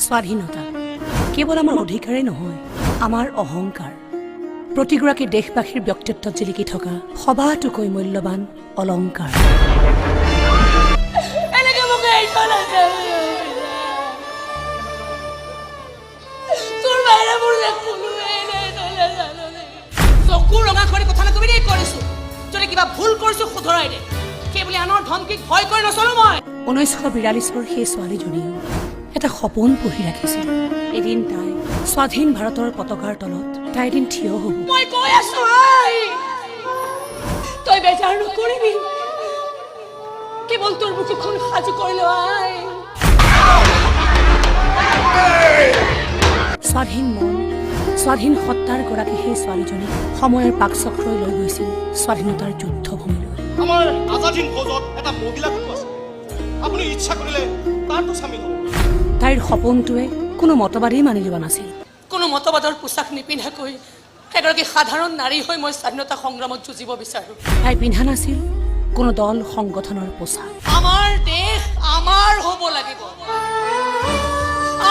স্বাধীনতা কেৱল আমাৰ অধিকাৰেই নহয়, আমাৰ অহংকাৰ। প্ৰতিগৰাকী দেশবাসীৰ ব্যক্তিত্বত জিলিকি থকা সবাতোকৈ মূল্যৱান অলংকাৰ। চকু ৰঙা কৰি কথা নকবি দেই, কৰিছো যদি কিবা ভুল কৰিছো শুধৰাই দে। সেইবুলি আনৰ ধমকিক ভয় কৰি নচলো মই। 1942 সেই ছোৱালীজনীও এটা সপোন পুহি ৰাখিছিল। এদিন তাই স্বাধীন ভাৰতৰ পতাকাৰ তলত তাই এদিন থিয় হ'ব। মই কৈ আছো তই বেজাৰ নকৰিবি, কেৱল তোৰ বুকুখন সাজু কৰি লোৱাই। স্বাধীন মন, স্বাধীন সত্তাৰ গৰাকী সেই ছোৱালীজনী সময়ৰ পাকচক্ৰই লৈ গৈছিল স্বাধীনতাৰ যুদ্ধভূমিলৈ। আমাৰ আজাদীন ফৌজত এটা মহিলা গোট আছে, আপুনি ইচ্ছা কৰিলে তাতো চামিল হ'ব। তাইৰ সপোনটোৱে কোনো মতবাদেই মানি লোৱা নাছিল। কোনো মতবাদৰ পোছাক নিপিন্ধাকৈ এগৰাকী সাধাৰণ নাৰী হৈ মই স্বাধীনতা সংগ্ৰামত যুঁজিব বিচাৰো। তাই পিন্ধা নাছিল কোনো দল সংগঠনৰ পোছাক। আমাৰ দেশ আমাৰ হ'ব লাগিব,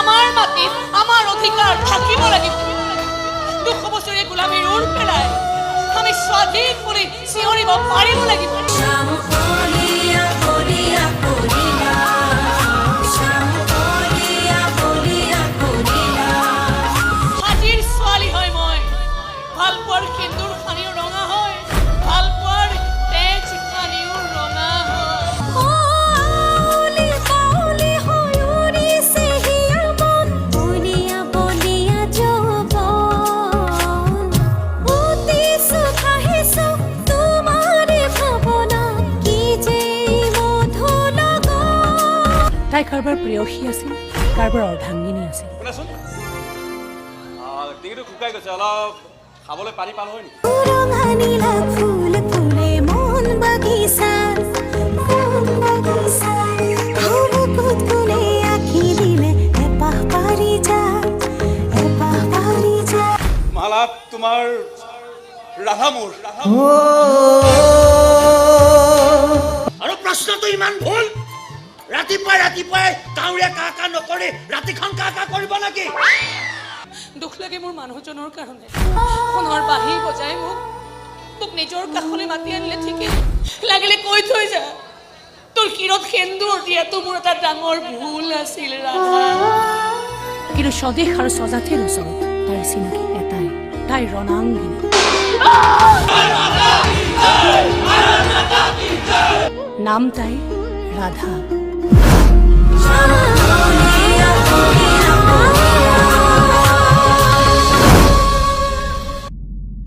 আমাৰ মাটিত আমাৰ অধিকাৰ থাকিব লাগিব। 200 বছৰীয়া গোলামীৰ উৰ পেলাই আমি স্বাধীন বুলি চিঞৰিব পাৰিব লাগিব। হাতীৰ ছোৱালী হয় মই, ভাল পোৱাৰ সেন্দুৰ সানিও ৰঙা হয়, ভাল পোৱাৰ তেজ সানিও ৰঙা হয়। তাই কাৰোবাৰ প্ৰেয়সী আছিল, কাৰোবাৰ অৰ্ধাংগিনী আছিল। শুনাচোন, ডিঙিটো শুকাই গৈছে, অলপ খাবলৈ পানী পাল হয় নেকি? মালা তোমাৰ ৰাধা মোৰ। আৰু প্ৰশ্নটো ইমান ভুল। ৰাতিপুৱাই কাউৰীয়ে কা কা নকৰি ৰাতিখন কা কা কৰিব নেকি? দুখ লাগে মোৰ মানুহজনৰ কাৰণে। সোণৰ বাঁহী বজাই মোক নিজৰ কাষলৈ মাতি আনিলে ঠিকেই, লাগিলে কৈ থৈ যা তোৰ শিৰত সেন্দুৰ দিয়াটো মোৰ এটা ডাঙৰ ভুল আছিল ৰাধা। কিন্তু স্বদেশ আৰু স্বজাতিৰ ওচৰত তাইৰ চিনাকি এটাই, তাই ৰণাংগিনী। নাম তাইৰ ৰাধা।